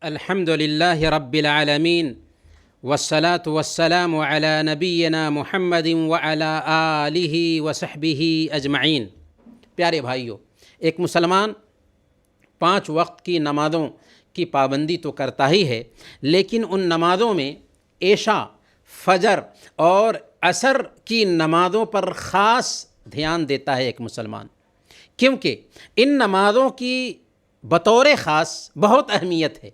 الحمد لله رب العالمين والصلاة والسلام على نبينا محمد وعلى آله وصحبه اجمعین۔ پیارے بھائیوں، ایک مسلمان 5 وقت کی نمازوں کی پابندی تو کرتا ہی ہے، لیکن ان نمازوں میں عشاء، فجر اور عصر کی نمازوں پر خاص دھیان دیتا ہے ایک مسلمان، کیونکہ ان نمازوں کی بطور خاص بہت اہمیت ہے۔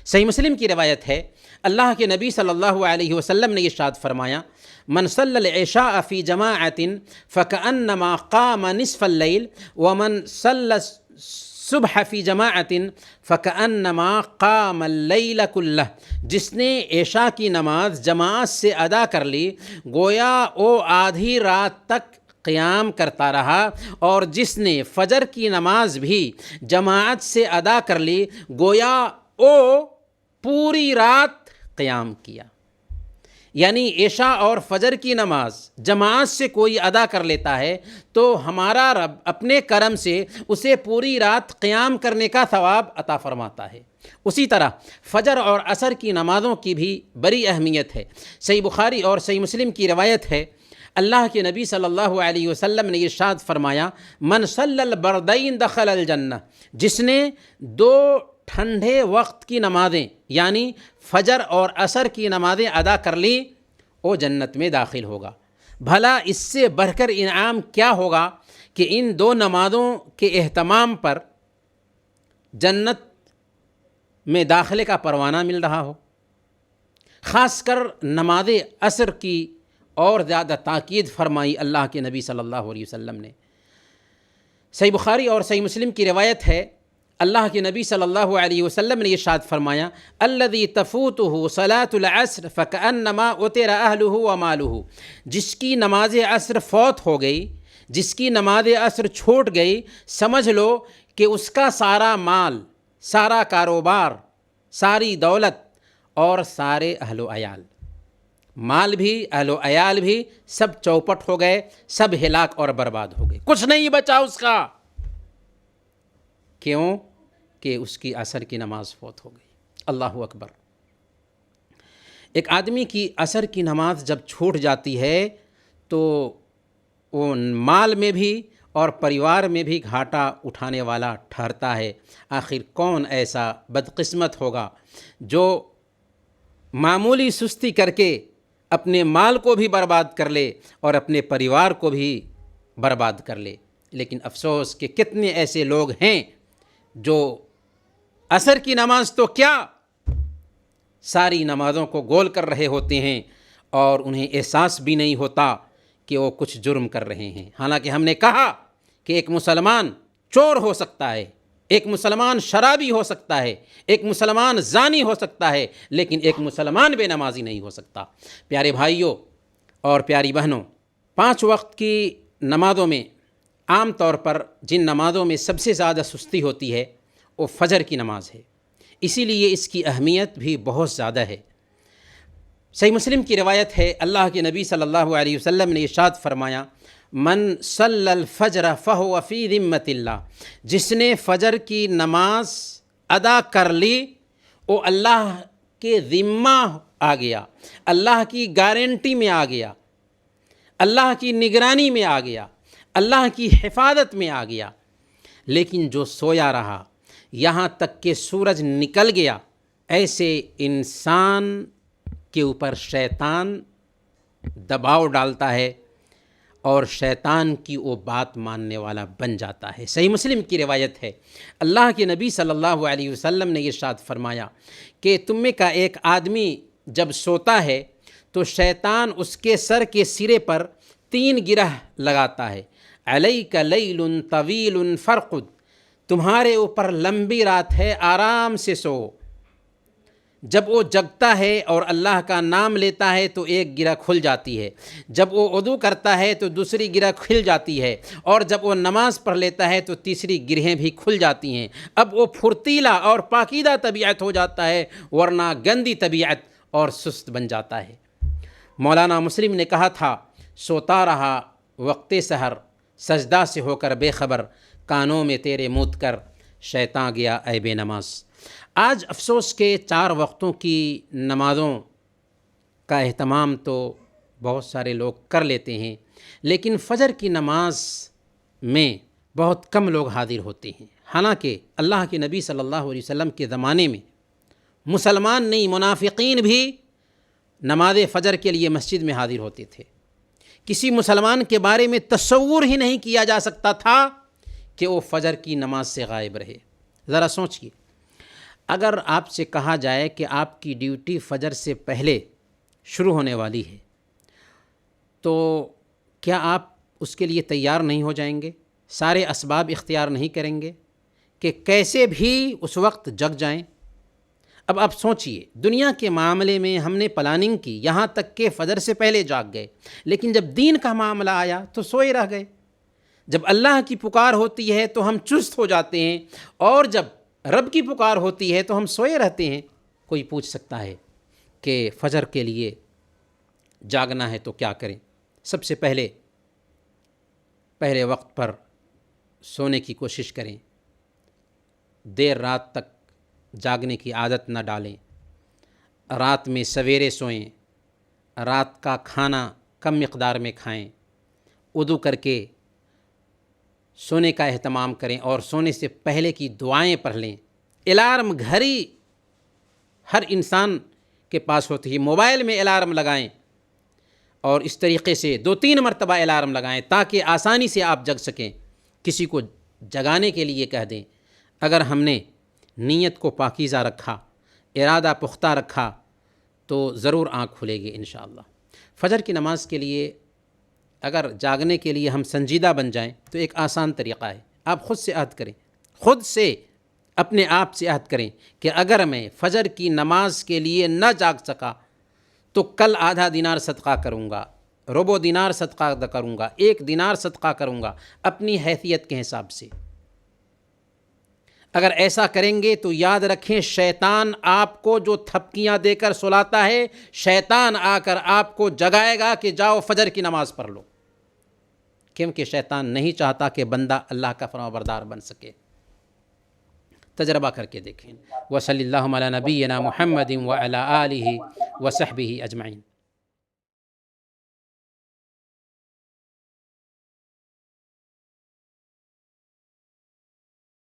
صحیح مسلم کی روایت ہے، اللہ کے نبی صلی اللہ علیہ وسلم نے ارشاد فرمایا، من صلی العشاء فی جماعت فکأنما قام نصف اللیل ومن صلی الصبح فی جماعت فکأنما قام اللیل کلہ۔ جس نے عشاء کی نماز جماعت سے ادا کر لی گویا وہ آدھی رات تک قیام کرتا رہا، اور جس نے فجر کی نماز بھی جماعت سے ادا کر لی گویا وہ پوری رات قیام کیا۔ یعنی عشاء اور فجر کی نماز جماعت سے کوئی ادا کر لیتا ہے تو ہمارا رب اپنے کرم سے اسے پوری رات قیام کرنے کا ثواب عطا فرماتا ہے۔ اسی طرح فجر اور عصر کی نمازوں کی بھی بڑی اہمیت ہے۔ صحیح بخاری اور صحیح مسلم کی روایت ہے، اللہ کے نبی صلی اللہ علیہ وسلم نے ارشاد فرمایا، من صلی البردین دخل الجنہ۔ جس نے 2 ٹھنڈے وقت کی نمازیں یعنی فجر اور عصر کی نمازیں ادا کر لیں وہ جنت میں داخل ہوگا۔ بھلا اس سے بڑھ کر انعام کیا ہوگا کہ ان 2 نمازوں کے اہتمام پر جنت میں داخلے کا پروانہ مل رہا ہو۔ خاص کر نماز عصر کی اور زیادہ تاکید فرمائی اللہ کے نبی صلی اللہ علیہ وسلم نے۔ صحیح بخاری اور صحیح مسلم کی روایت ہے، اللہ کے نبی صلی اللہ علیہ وسلم نے ارشاد فرمایا، الذی تفوتہ صلاۃ العصر فکأنما اُتر اہلہ ومالہ۔ جس کی نماز عصر فوت ہو گئی، جس کی نماز عصر چھوٹ گئی، سمجھ لو کہ اس کا سارا مال، سارا کاروبار، ساری دولت اور سارے اہل و عیال، مال بھی اہل و عیال بھی سب چوپٹ ہو گئے، سب ہلاک اور برباد ہو گئے، کچھ نہیں بچا اس کا۔ کیوں؟ کہ اس کی عصر کی نماز فوت ہو گئی۔ اللہ اکبر۔ ایک آدمی کی عصر کی نماز جب چھوٹ جاتی ہے تو وہ مال میں بھی اور پریوار میں بھی گھاٹا اٹھانے والا ٹھہرتا ہے۔ آخر کون ایسا بدقسمت ہوگا جو معمولی سستی کر کے اپنے مال کو بھی برباد کر لے اور اپنے پریوار کو بھی برباد کر لے؟ لیکن افسوس کہ کتنے ایسے لوگ ہیں جو عصر کی نماز تو کیا ساری نمازوں کو گول کر رہے ہوتے ہیں اور انہیں احساس بھی نہیں ہوتا کہ وہ کچھ جرم کر رہے ہیں۔ حالانکہ ہم نے کہا کہ ایک مسلمان چور ہو سکتا ہے، ایک مسلمان شرابی ہو سکتا ہے، ایک مسلمان زانی ہو سکتا ہے، لیکن ایک مسلمان بے نمازی نہیں ہو سکتا۔ پیارے بھائیوں اور پیاری بہنوں، 5 وقت کی نمازوں میں عام طور پر جن نمازوں میں سب سے زیادہ سستی ہوتی ہے وہ فجر کی نماز ہے، اسی لیے اس کی اہمیت بھی بہت زیادہ ہے۔ صحیح مسلم کی روایت ہے، اللہ کے نبی صلی اللہ علیہ وسلم نے ارشاد فرمایا، من صلی الفجر فہو فی ذمۃ اللہ۔ جس نے فجر کی نماز ادا کر لی وہ اللہ کے ذمہ آ گیا، اللہ کی گارنٹی میں آ گیا، اللہ کی نگرانی میں آ گیا، اللہ کی حفاظت میں آ گیا۔ لیکن جو سویا رہا یہاں تک کہ سورج نکل گیا، ایسے انسان کے اوپر شیطان دباؤ ڈالتا ہے اور شیطان کی وہ بات ماننے والا بن جاتا ہے۔ صحیح مسلم کی روایت ہے، اللہ کے نبی صلی اللہ علیہ وسلم نے ارشاد فرمایا کہ تم میں کا ایک آدمی جب سوتا ہے تو شیطان اس کے سر کے سرے پر 3 گرہ لگاتا ہے، علیک لیل طویل فرقد، تمہارے اوپر لمبی رات ہے، آرام سے سو۔ جب وہ جگتا ہے اور اللہ کا نام لیتا ہے تو ایک گرہ کھل جاتی ہے، جب وہ وضو کرتا ہے تو دوسری گرہ کھل جاتی ہے، اور جب وہ نماز پڑھ لیتا ہے تو تیسری گرہیں بھی کھل جاتی ہیں۔ اب وہ پھرتیلا اور پاکیزہ طبیعت ہو جاتا ہے، ورنہ گندی طبیعت اور سست بن جاتا ہے۔ مولانا مسلم نے کہا تھا، سوتا رہا وقت سحر، سجدہ سے ہو کر بے خبر، کانوں میں تیرے موت کر، شیطاں گیا اے بے نماز۔ آج افسوس کے 4 وقتوں کی نمازوں کا اہتمام تو بہت سارے لوگ کر لیتے ہیں، لیکن فجر کی نماز میں بہت کم لوگ حاضر ہوتے ہیں۔ حالانکہ اللہ کے نبی صلی اللہ علیہ وسلم کے زمانے میں مسلمان نہیں، منافقین بھی نماز فجر کے لیے مسجد میں حاضر ہوتے تھے۔ کسی مسلمان کے بارے میں تصور ہی نہیں کیا جا سکتا تھا کہ وہ فجر کی نماز سے غائب رہے۔ ذرا سوچئے، اگر آپ سے کہا جائے کہ آپ کی ڈیوٹی فجر سے پہلے شروع ہونے والی ہے تو کیا آپ اس کے لیے تیار نہیں ہو جائیں گے؟ سارے اسباب اختیار نہیں کریں گے کہ کیسے بھی اس وقت جگ جائیں؟ اب آپ سوچئے، دنیا کے معاملے میں ہم نے پلاننگ کی، یہاں تک کہ فجر سے پہلے جاگ گئے، لیکن جب دین کا معاملہ آیا تو سوئے رہ گئے۔ جب اللہ کی پکار ہوتی ہے تو ہم چست ہو جاتے ہیں، اور جب رب کی پکار ہوتی ہے تو ہم سوئے رہتے ہیں۔ کوئی پوچھ سکتا ہے کہ فجر کے لیے جاگنا ہے تو کیا کریں؟ سب سے پہلے وقت پر سونے کی کوشش کریں، دیر رات تک جاگنے کی عادت نہ ڈالیں، رات میں سویرے سوئیں، رات کا کھانا کم مقدار میں کھائیں، وضو کر کے سونے کا اہتمام کریں، اور سونے سے پہلے کی دعائیں پڑھ لیں۔ الارم گھڑی ہر انسان کے پاس ہوتی ہے، موبائل میں الارم لگائیں، اور اس طریقے سے 2-3 مرتبہ الارم لگائیں تاکہ آسانی سے آپ جگ سکیں۔ کسی کو جگانے کے لیے کہہ دیں۔ اگر ہم نے نیت کو پاکیزہ رکھا، ارادہ پختہ رکھا، تو ضرور آنکھ کھلے گی انشاءاللہ۔ فجر کی نماز کے لیے اگر جاگنے کے لیے ہم سنجیدہ بن جائیں تو ایک آسان طریقہ ہے، آپ خود سے عہد کریں، خود سے اپنے آپ سے عہد کریں کہ اگر میں فجر کی نماز کے لیے نہ جاگ سکا تو کل آدھا دینار صدقہ کروں گا، ربع دینار صدقہ کروں گا، 1 دینار صدقہ کروں گا، اپنی حیثیت کے حساب سے۔ اگر ایسا کریں گے تو یاد رکھیں، شیطان آپ کو جو تھپکیاں دے کر سلاتا ہے، شیطان آ کر آپ کو جگائے گا کہ جاؤ فجر کی نماز پڑھ لو، کیونکہ شیطان نہیں چاہتا کہ بندہ اللہ کا فرمانبردار بن سکے۔ تجربہ کر کے دیکھیں۔ وصلی اللہ علی نبینا محمد وعلی آلہ وصحبہ اجمعین۔